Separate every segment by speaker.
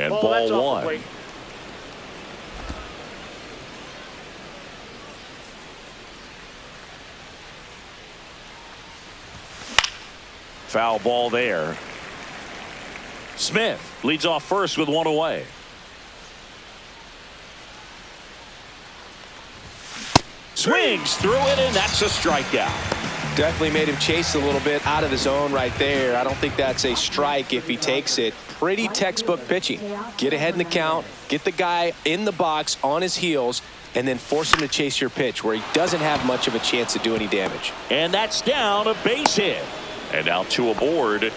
Speaker 1: And ball one. Foul ball there. Smith leads off first with one away. Swings through it, and that's a strikeout.
Speaker 2: Definitely made him chase a little bit out of his zone right there. I don't think that's a strike if he takes it. Pretty textbook pitching. Get ahead in the count, get the guy in the box on his heels, and then force him to chase your pitch where he doesn't have much of a chance to do any damage.
Speaker 1: And that's down, a base hit. And now two aboard.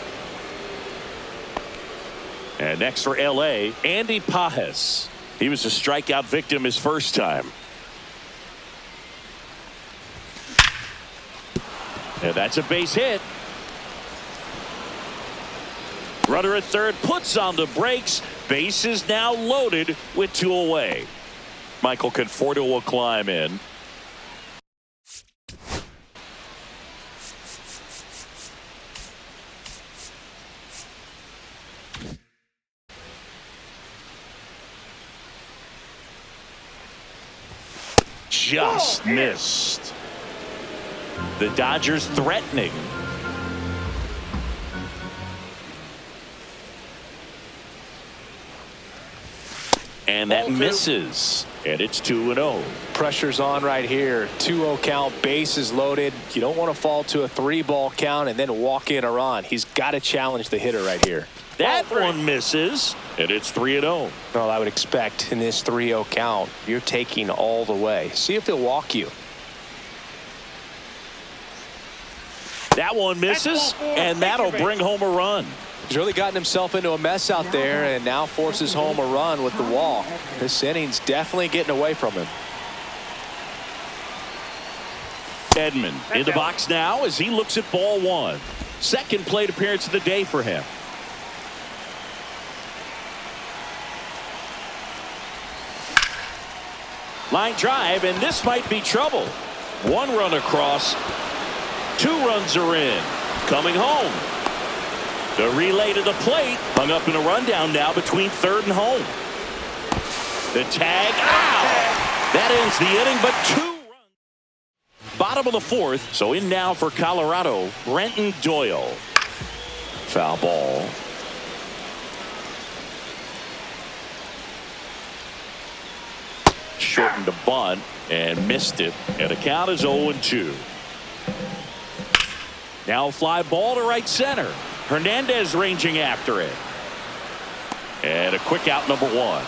Speaker 1: And next for L.A., Andy Pages. He was a strikeout victim his first time. And that's a base hit. Runner at third puts on the brakes. Base is now loaded with two away. Michael Conforto will climb in. Just missed. The Dodgers threatening. And that misses. And it's 2-0.
Speaker 2: Pressure's on right here. 2-0 count, bases loaded. You don't want to fall to a 3-ball count and then walk in a run. He's got to challenge the hitter right here.
Speaker 1: That one misses. And it's 3-0.
Speaker 2: Well, I would expect in this 3-0 count, you're taking all the way. See if he'll walk you.
Speaker 1: That one misses, and that'll bring home a run.
Speaker 2: He's really gotten himself into a mess out there and now forces home a run with the walk. This inning's definitely getting away from him.
Speaker 1: Edman in the box now as he looks at ball one. Second plate appearance of the day for him. Line drive, and this might be trouble. One run across. 2 runs are in. Coming home. The relay to the plate. Hung up in a rundown now between third and home. The tag. Ow! That ends the inning, but 2 runs. Bottom of the fourth. So in now for Colorado, Brenton Doyle. Foul ball. Shortened a bunt and missed it. And the count is 0-2. Now a fly ball to right center. Hernandez ranging after it. And a quick out, number 1.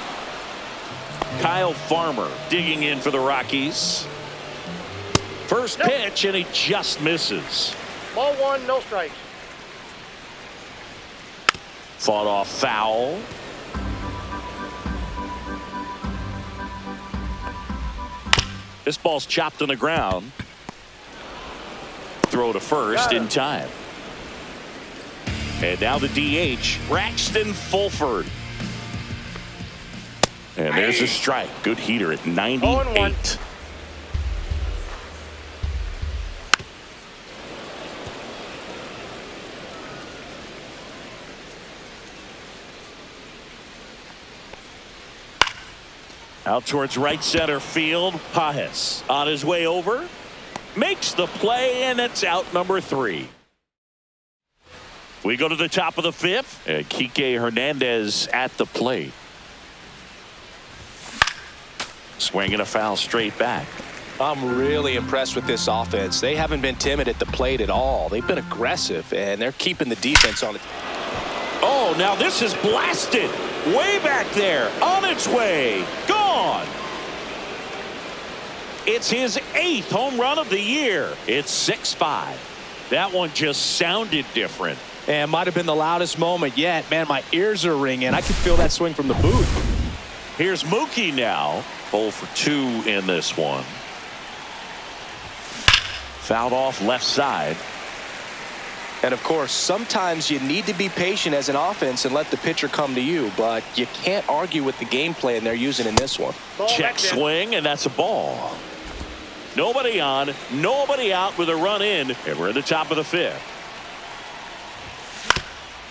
Speaker 1: Kyle Farmer digging in for the Rockies. First pitch, and he just misses.
Speaker 3: Ball 1, no strikes.
Speaker 1: Fought off foul. This ball's chopped on the ground. Throw to first in time. And now the DH, Braxton Fulford. And there's a strike. Good heater at 98. Out towards right center field. Pages on his way over. Makes the play, and it's out, number 3. We go to the top of the 5th. And Kike Hernandez at the plate. Swinging a foul straight back.
Speaker 2: I'm really impressed with this offense. They haven't been timid at the plate at all. They've been aggressive, and they're keeping the defense on it.
Speaker 1: Oh, now this is blasted. Way back there. On its way. Gone. It's his 8th home run of the year. It's 6-5. That one just sounded different.
Speaker 2: And might have been the loudest moment yet. Man, my ears are ringing. I could feel that swing from the booth.
Speaker 1: Here's Mookie now. 0 for 2 in this one. Fouled off left side.
Speaker 2: And of course, sometimes you need to be patient as an offense and let the pitcher come to you, but you can't argue with the game plan they're using in this one.
Speaker 1: Check swing, and that's a ball. Nobody on, nobody out with a run in, and we're at the top of the 5th.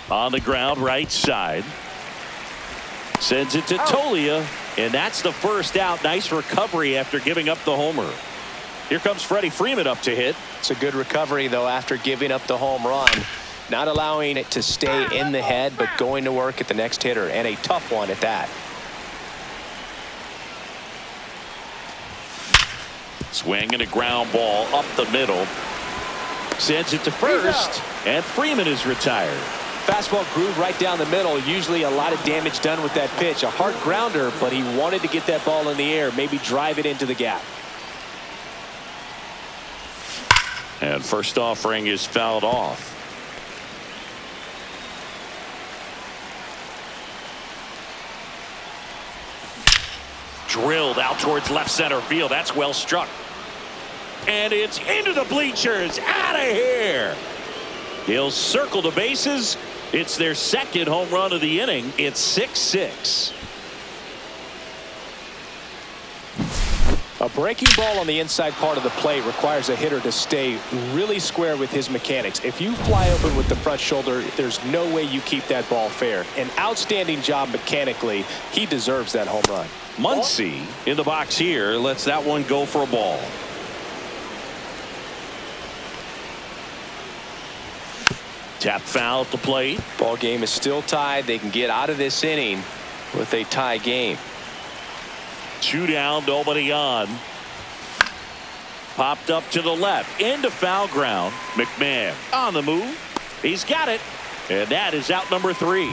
Speaker 1: On the ground, right side. Sends it to Tolia, and that's the first out. Nice recovery after giving up the homer. Here comes Freddie Freeman up to hit.
Speaker 2: It's a good recovery, though, after giving up the home run. Not allowing it to stay in the head, but going to work at the next hitter, and a tough one at that.
Speaker 1: Swing and a ground ball up the middle. Sends it to first, and Freeman is retired.
Speaker 2: Fastball grooved right down the middle. Usually a lot of damage done with that pitch. A hard grounder, but he wanted to get that ball in the air, maybe drive it into the gap.
Speaker 1: And first offering is fouled off. Drilled out towards left center field. That's well struck. And it's into the bleachers. Out of here. He'll circle the bases. It's their second home run of the inning. It's 6-6.
Speaker 2: A breaking ball on the inside part of the plate requires a hitter to stay really square with his mechanics. If you fly open with the front shoulder, there's no way you keep that ball fair. An outstanding job mechanically. He deserves that home run.
Speaker 1: Muncy in the box here lets that one go for a ball. Tap foul at the plate.
Speaker 2: Ball game is still tied. They can get out of this inning with a tie game.
Speaker 1: 2 down, nobody on. Popped up to the left into foul ground. McMahon on the move. He's got it, and that is out number 3.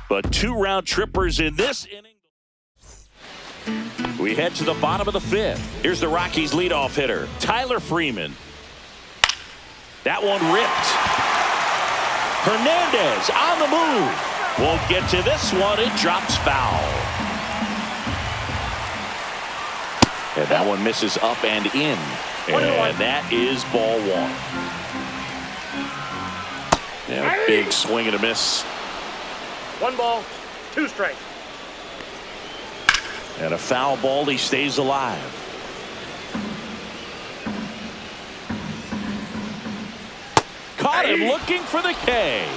Speaker 1: But 2 round trippers in this inning. We head to the bottom of the 5th. Here's the Rockies leadoff hitter, Tyler Freeman. That one ripped. Hernandez on the move. Won't get to this one. It drops foul. And that one misses up and in. And that is ball 1. Yeah, big swing and a miss.
Speaker 3: 1 ball, 2 strikes.
Speaker 1: And a foul ball. He stays alive. Caught him looking for the K.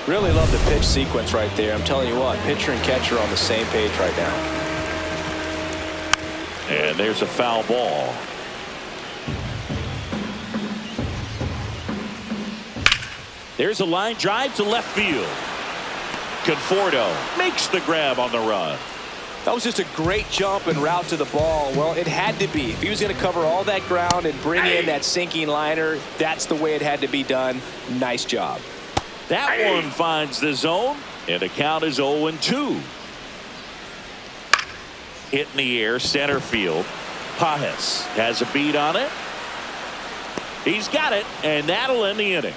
Speaker 2: Really love the pitch sequence right there. I'm telling you what, pitcher and catcher on the same page right now.
Speaker 1: And there's a foul ball. There's a line drive to left field. Conforto makes the grab on the run.
Speaker 2: That was just a great jump and route to the ball. Well, it had to be. If he was going to cover all that ground and bring in that sinking liner, that's the way it had to be done. Nice job.
Speaker 1: That one finds the zone, and the count is 0-2. Hit in the air, center field. Pajes has a beat on it. He's got it, and that'll end the inning.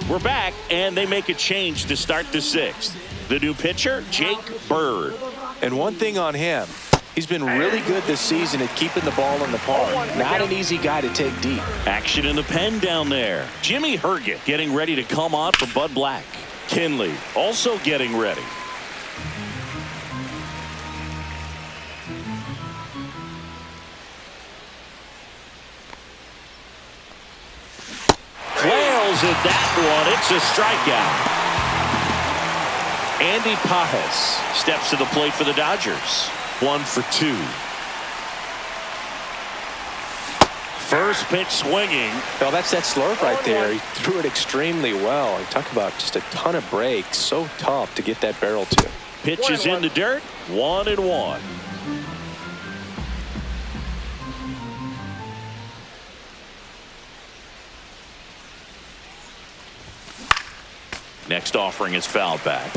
Speaker 1: We're back, and they make a change to start the 6th. The new pitcher, Jake Bird.
Speaker 2: And one thing on him, he's been really good this season at keeping the ball in the park. Not an easy guy to take deep.
Speaker 1: Action in the pen down there. Jimmy Herget getting ready to come on for Bud Black. Kinley also getting ready. Flails at that one. It's a strikeout. Andy Pajes steps to the plate for the Dodgers. 1 for 2. First pitch swinging.
Speaker 2: Well, that's that slurve right there. He threw it extremely well. You talk about just a ton of breaks. So tough to get that barrel to.
Speaker 1: Pitch is in the dirt. 1-1. Next offering is fouled back.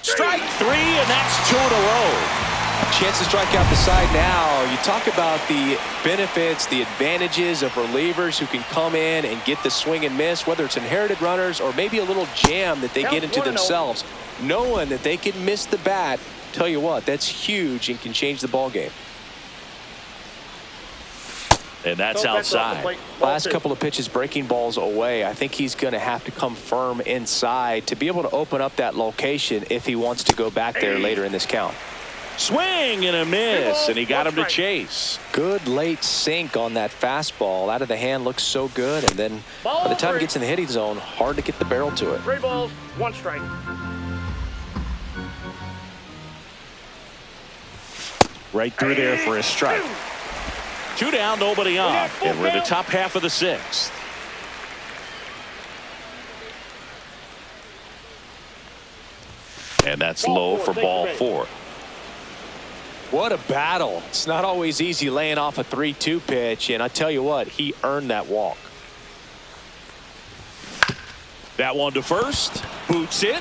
Speaker 1: Strike 3, and that's 2 in a row.
Speaker 2: Chance to strike out the side now. You talk about the benefits, the advantages of relievers who can come in and get the swing and miss, whether it's inherited runners or maybe a little jam that they get into themselves. Knowing that they can miss the bat, tell you what, that's huge and can change the ball game.
Speaker 1: And that's outside.
Speaker 2: Last couple of pitches breaking balls away. I think he's going to have to come firm inside to be able to open up that location if he wants to go back there later in this count.
Speaker 1: Swing and a miss, and he got him to chase.
Speaker 2: Good late sink on that fastball. Out of the hand, looks so good, and then by the time it gets in the hitting zone, hard to get the barrel to it.
Speaker 3: 3 balls, 1 strike.
Speaker 1: Right through there for a strike. 2 down, nobody on, and we're in the top half of the 6th. And that's low for ball 4.
Speaker 2: What a battle. It's not always easy laying off a 3-2 pitch, and I tell you what, he earned that walk.
Speaker 1: That one to first. Boots it.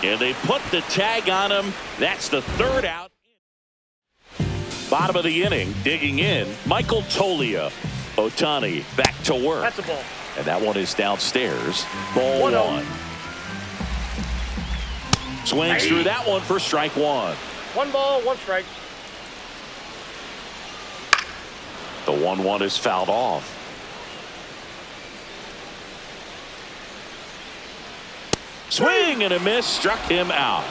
Speaker 1: And they put the tag on him. That's the 3rd out. Bottom of the inning, digging in, Michael Toglia. Ohtani back to work.
Speaker 3: That's a ball.
Speaker 1: And that one is downstairs. Ball 1. Swings through that one for strike 1.
Speaker 3: 1 ball, 1 strike.
Speaker 1: The 1-1 is fouled off. Swing and a miss, struck him out.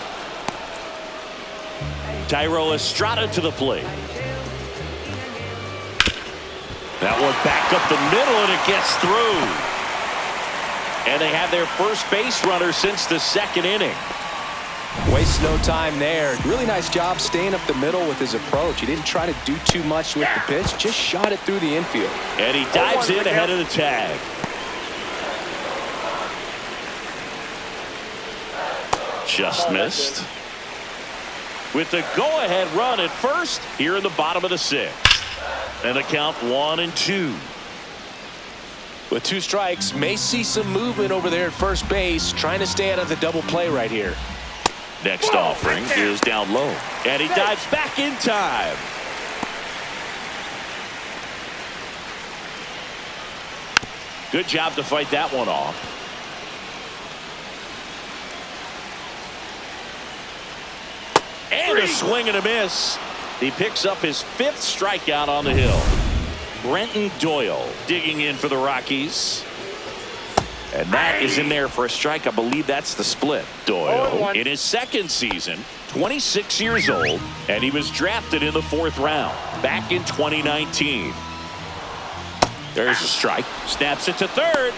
Speaker 1: Tyro Estrada to the plate. That one back up the middle, and it gets through. And they have their first base runner since the 2nd inning.
Speaker 2: Wastes no time there. Really nice job staying up the middle with his approach. He didn't try to do too much with the pitch, just shot it through the infield.
Speaker 1: And he dives in ahead of the tag. Just missed. With the go-ahead run at first here in the bottom of the 6th. And the count 1-2.
Speaker 2: With 2 strikes, may see some movement over there at first base, trying to stay out of the double play right here.
Speaker 1: Next offering is down low. And he dives back in time. Good job to fight that one off. And a swing and a miss. He picks up his 5th strikeout on the hill. Brenton Doyle digging in for the Rockies. And that is in there for a strike. I believe that's the split. Doyle in his 2nd season, 26 years old, and he was drafted in the 4th round back in 2019. There's a strike. Snaps it to 3rd.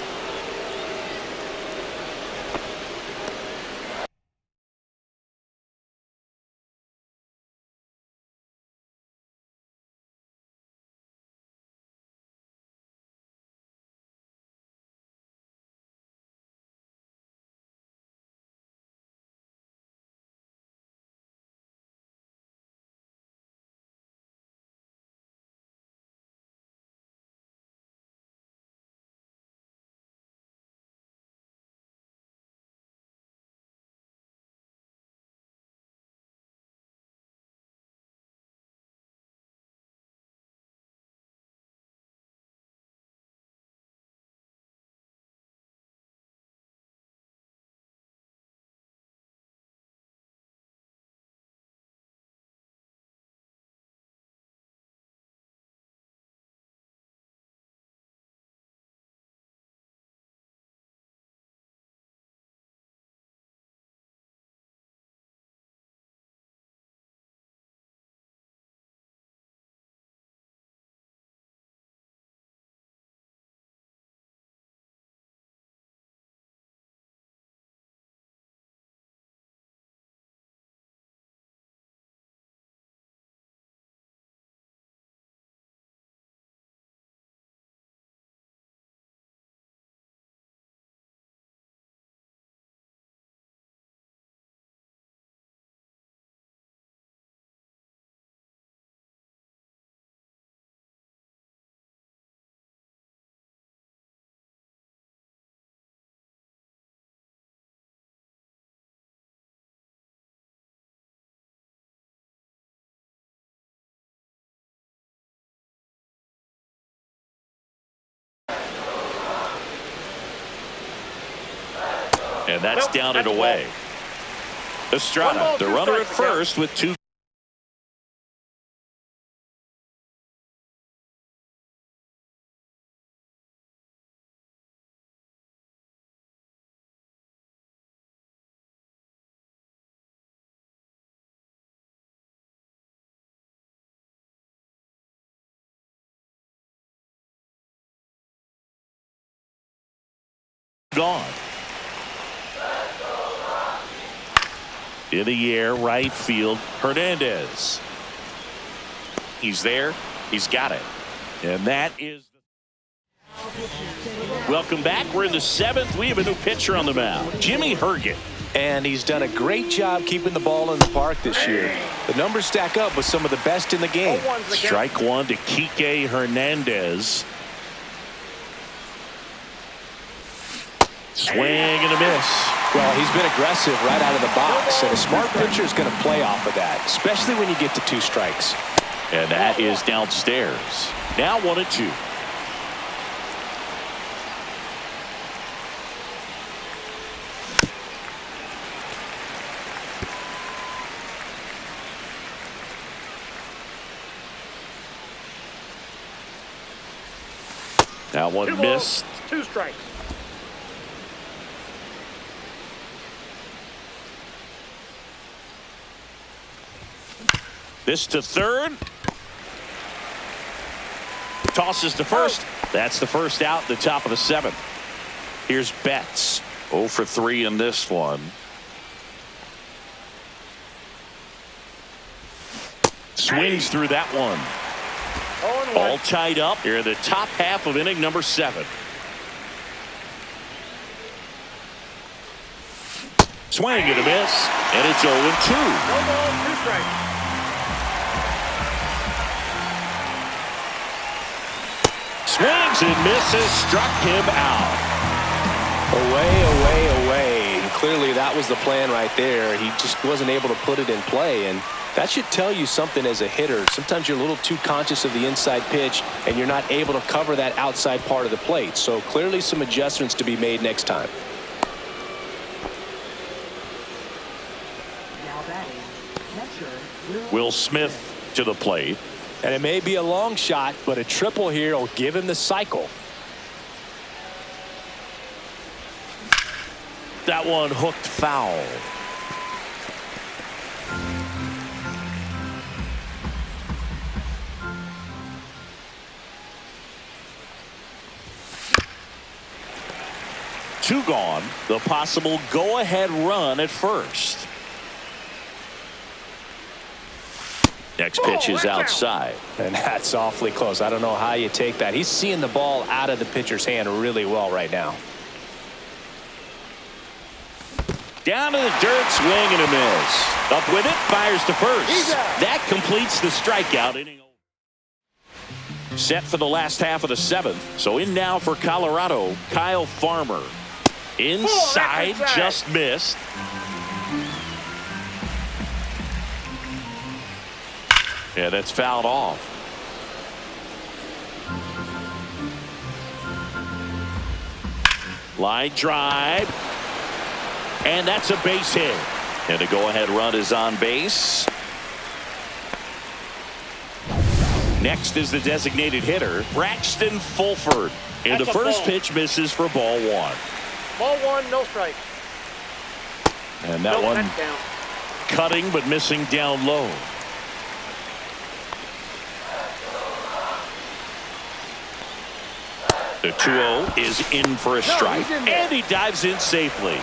Speaker 1: And that's down and away. Estrada, the runner at first with 2. Gone. In the air, right field, Hernandez. He's there. He's got it. And that is. Welcome back. We're in the 7th. We have a new pitcher on the mound, Jimmy Herget.
Speaker 2: And he's done a great job keeping the ball in the park this year. The numbers stack up with some of the best in the game.
Speaker 1: Strike one to Kike Hernandez. Swing and a miss.
Speaker 2: Well, he's been aggressive right out of the box, and a smart pitcher is going to play off of that, especially when you get to 2 strikes.
Speaker 1: And that is downstairs. Now 1-2. Now 1 missed.
Speaker 3: 2 strikes.
Speaker 1: This to third. Tosses to first. That's the first out, the top of the 7th. Here's Betts. 0 for 3 in this one. Swings through that one. All tied up here in the top half of inning number 7. Swing and a miss, and it's 0-2.
Speaker 3: No ball, 2 strikes.
Speaker 1: Swings and misses, struck him out.
Speaker 2: Away, away, away. And clearly that was the plan right there. He just wasn't able to put it in play, and that should tell you something as a hitter. Sometimes you're a little too conscious of the inside pitch, and you're not able to cover that outside part of the plate. So clearly some adjustments to be made next time.
Speaker 1: Will Smith to the plate.
Speaker 2: And it may be a long shot, but a triple here will give him the cycle.
Speaker 1: That one hooked foul. Two gone. The possible go-ahead run at first. Next pitch is outside.
Speaker 2: And that's awfully close. I don't know how you take that. He's seeing the ball out of the pitcher's hand really well right now.
Speaker 1: Down to the dirt, swing and a miss. Up with it, fires to first. That completes the strikeout inning. Set for the last half of the 7th. So in now for Colorado, Kyle Farmer. Inside, just missed. Yeah, that's fouled off. Line drive. And that's a base hit. And a go-ahead run is on base. Next is the designated hitter, Braxton Fulford. And the first pitch misses for ball 1.
Speaker 3: Ball 1, no strike.
Speaker 1: And that one cutting but missing down low. The 2-0 is in for a strike, and he dives in safely.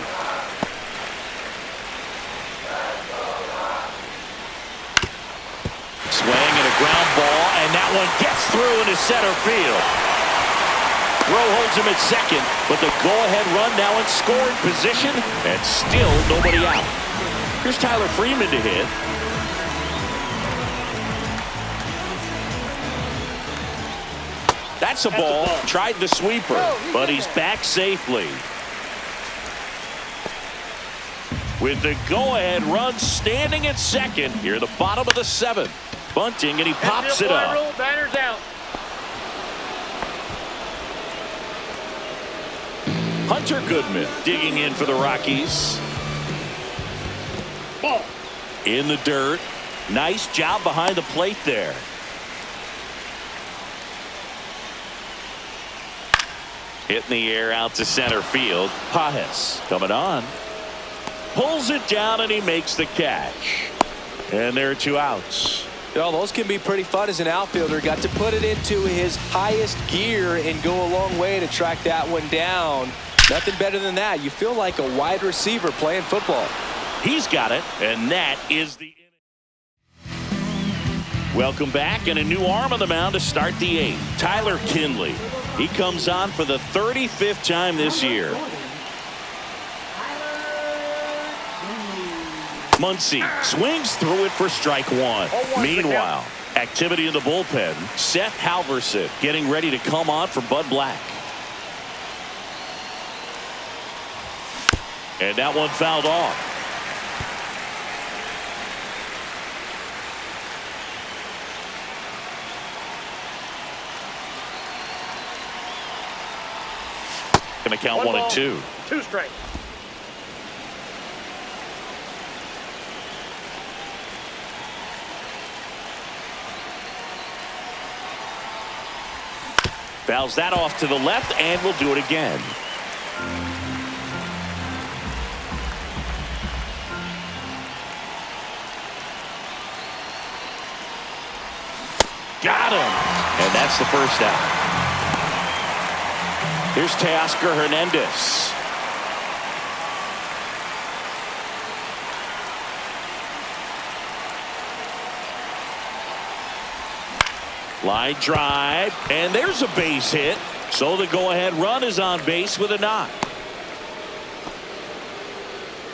Speaker 1: Swing and a ground ball, and that one gets through into center field. Rowe holds him at second, but the go-ahead run now in scoring position, and still nobody out. Here's Tyler Freeman to hit. That's a ball. Tried the sweeper, but he's back safely. With the go-ahead run standing at second here, the bottom of the 7th. Bunting, and he pops it up.
Speaker 3: Banner's out.
Speaker 1: Hunter Goodman digging in for the Rockies.
Speaker 3: Ball.
Speaker 1: In the dirt. Nice job behind the plate there. Hit in the air out to center field. Pajes coming on. Pulls it down and he makes the catch. And there are 2 outs.
Speaker 2: You know, those can be pretty fun as an outfielder. Got to put it into his highest gear and go a long way to track that one down. Nothing better than that. You feel like a wide receiver playing football.
Speaker 1: He's got it, and that is the inning. Welcome back, and a new arm on the mound to start the 8th. Tyler Kinley. He comes on for the 35th time this year. Muncy swings through it for strike 1. Meanwhile, activity in the bullpen. Seth Halverson getting ready to come on for Bud Black. And that one fouled off. Gonna count 1 and 2.
Speaker 3: 2 strikes.
Speaker 1: Fouls that off to the left, and we'll do it again. Got him. And that's the first out. Here's Teoscar Hernandez. Line drive, and there's a base hit. So the go-ahead run is on base with a knock.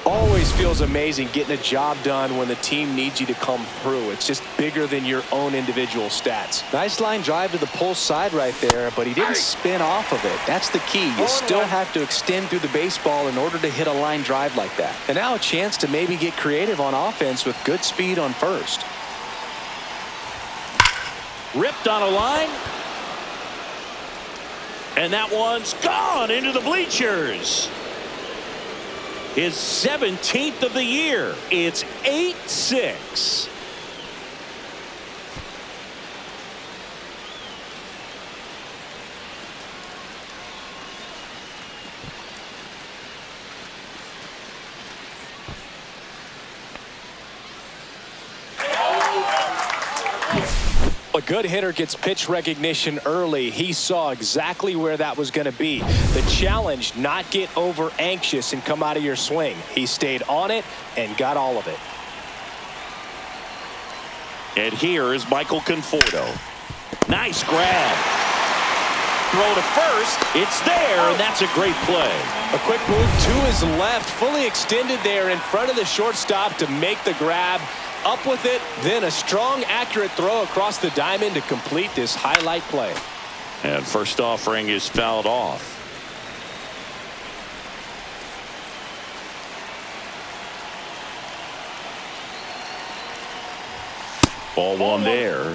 Speaker 2: Always feels amazing getting a job done when the team needs you to come through. It's just bigger than your own individual stats.
Speaker 4: Nice line drive to the pull side right there, but he didn't spin off of it. That's the key. You still have to extend through the baseball in order to hit a line drive like that. And now a chance to maybe get creative on offense with good speed on first.
Speaker 1: Ripped on a line. And that one's gone into the bleachers. His 17th of the year. It's 8-6.
Speaker 2: A good hitter gets pitch recognition early. He saw exactly where that was going to be. The challenge, not get over anxious and come out of your swing. He stayed on it and got all of it.
Speaker 1: And here is Michael Conforto. Nice grab. Throw to first. It's there, and that's a great play.
Speaker 2: A quick move to his left, fully extended there in front of the shortstop to make the grab. Up with it, then a strong, accurate throw across the diamond to complete this highlight play.
Speaker 1: And first offering is fouled off. Ball 1 there.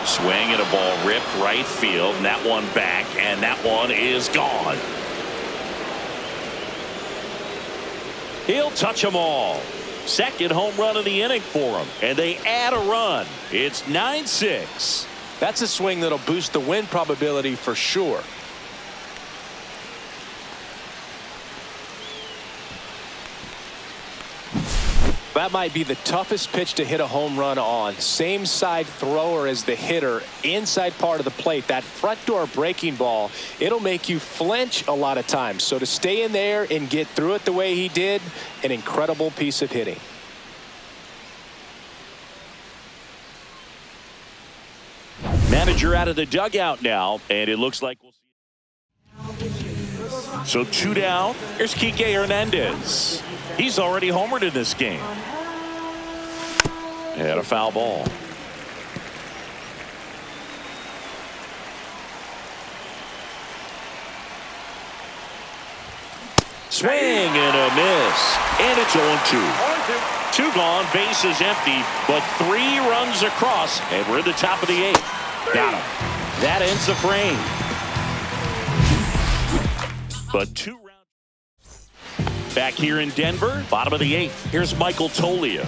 Speaker 1: Swing and a ball ripped right field, and that one back, and that one is gone. He'll touch them all. Second home run of the inning for him, and they add a run. It's 9-6.
Speaker 2: That's a swing that'll boost the win probability for sure. That might be the toughest pitch to hit a home run on. Same side thrower as the hitter, inside part of the plate. That front door breaking ball, it'll make you flinch a lot of times. So to stay in there and get through it the way he did, an incredible piece of hitting.
Speaker 1: Manager out of the dugout now, and it looks like we'll see. So 2 down. Here's Kike Hernandez. He's already homered in this game. And a foul ball. Swing and a miss. And it's 0-2. 2 gone, base is empty, but 3 runs across, and we're at the top of the 8th. Got him. That ends the frame. But 2 rounds. Back here in Denver, bottom of the 8th. Here's Michael Toglia.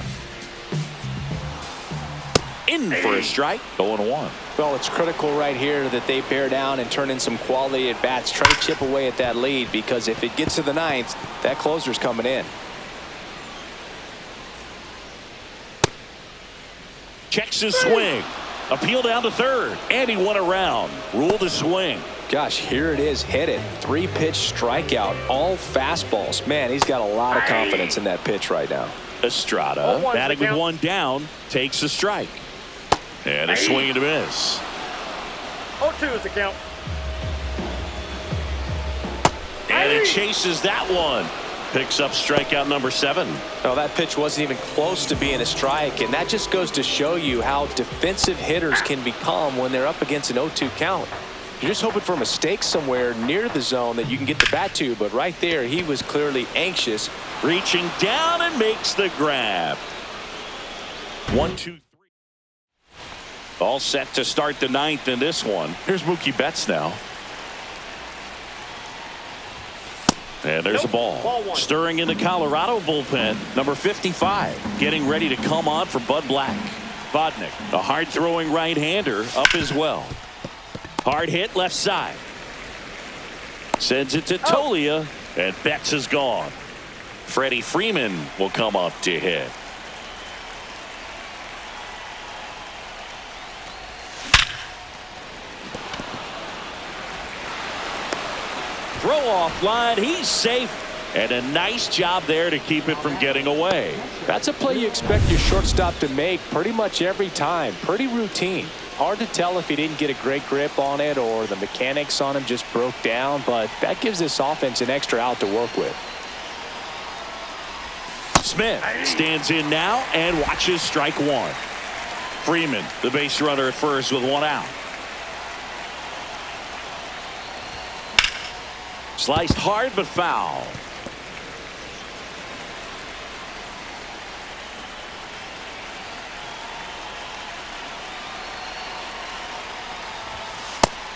Speaker 1: In for a strike, 0-1.
Speaker 2: Well, it's critical right here that they bear down and turn in some quality at bats. Try to chip away at that lead, because if it gets to the 9th, that closer's coming in.
Speaker 1: Checks his swing. Appeal down to third. And he went around. Ruled a swing.
Speaker 4: Gosh, here it is. Hit it. 3-pitch strikeout. All fastballs. Man, he's got a lot of confidence in that pitch right now.
Speaker 1: Estrada, batting with one down, takes a strike. And a swing and a miss.
Speaker 3: 0-2 is the count.
Speaker 1: And it chases that one. Picks up strikeout number 7.
Speaker 2: Well, that pitch wasn't even close to being a strike, and that just goes to show you how defensive hitters can become when they're up against an 0-2 count. You're just hoping for a mistake somewhere near the zone that you can get the bat to, but right there he was clearly anxious.
Speaker 1: Reaching down and makes the grab. 1, 2, 3. All set to start the 9th in this one. Here's Mookie Betts now. And there's a ball. Stirring in the Colorado bullpen, number 55, getting ready to come on for Bud Black. Vodnik, a hard-throwing right-hander, up as well. Hard hit left side. Sends it to Tolia, and Betts is gone. Freddie Freeman will come up to hit. Throw off line, he's safe, and a nice job there to keep it from getting away.
Speaker 4: That's a play you expect your shortstop to make pretty much every time. Pretty routine. Hard to tell if he didn't get a great grip on it or the mechanics on him just broke down, but that gives this offense an extra out to work with.
Speaker 1: Smith stands in now and watches strike one. Freeman, the base runner at first with one out. Sliced hard but foul.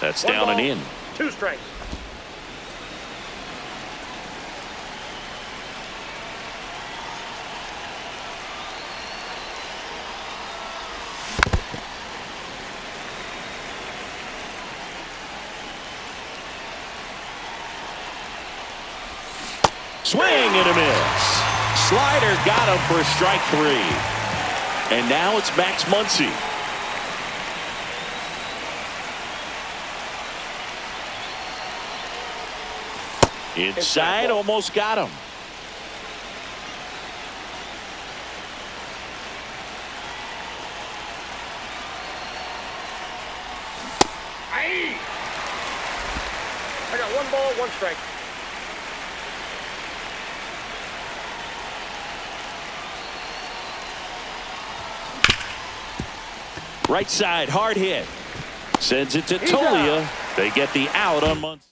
Speaker 1: That's down and in.
Speaker 3: 2 strikes.
Speaker 1: Swing and a miss. Slider got him for strike 3. And now it's Max Muncy. Inside, almost got him.
Speaker 3: I got 1 ball, 1 strike.
Speaker 1: Right side, hard hit. Sends it to Tolia. They get the out on Muncy.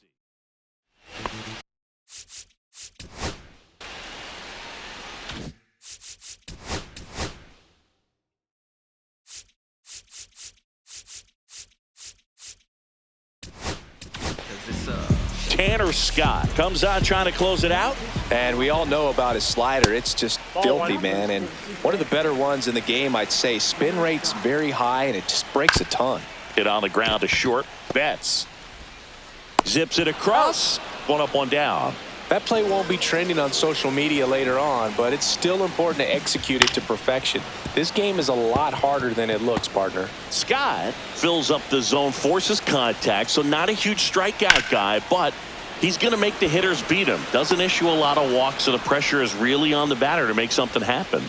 Speaker 1: Tanner Scott comes on trying to close it out.
Speaker 2: And we all know about his slider. It's just filthy, man. And one of the better ones in the game, I'd say. Spin rate's very high, and it just breaks a ton.
Speaker 1: Hit on the ground to short. Betts zips it across. One up, one down.
Speaker 2: That play won't be trending on social media later on, but it's still important to execute it to perfection. This game is a lot harder than it looks, partner.
Speaker 1: Scott fills up the zone, forces contact, so not a huge strikeout guy, but he's going to make the hitters beat him. Doesn't issue a lot of walks, so the pressure is really on the batter to make something happen.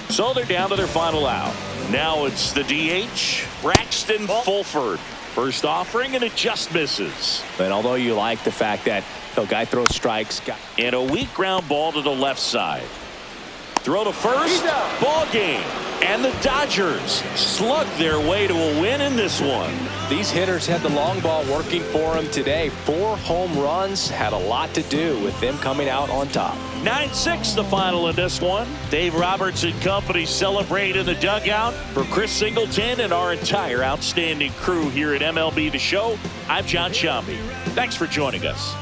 Speaker 1: So they're down to their final out. Now it's the DH, Braxton Fulford. First offering, and it just misses.
Speaker 4: And although you like the fact that the guy throws strikes.
Speaker 1: And a weak ground ball to the left side. Throw to first, ball game. And the Dodgers slug their way to a win in this one.
Speaker 2: These hitters had the long ball working for them today. 4 home runs had a lot to do with them coming out on top.
Speaker 1: 9-6 the final in this one. Dave Roberts and company celebrate in the dugout. For Chris Singleton and our entire outstanding crew here at MLB The Show, I'm John Shambi. Thanks for joining us.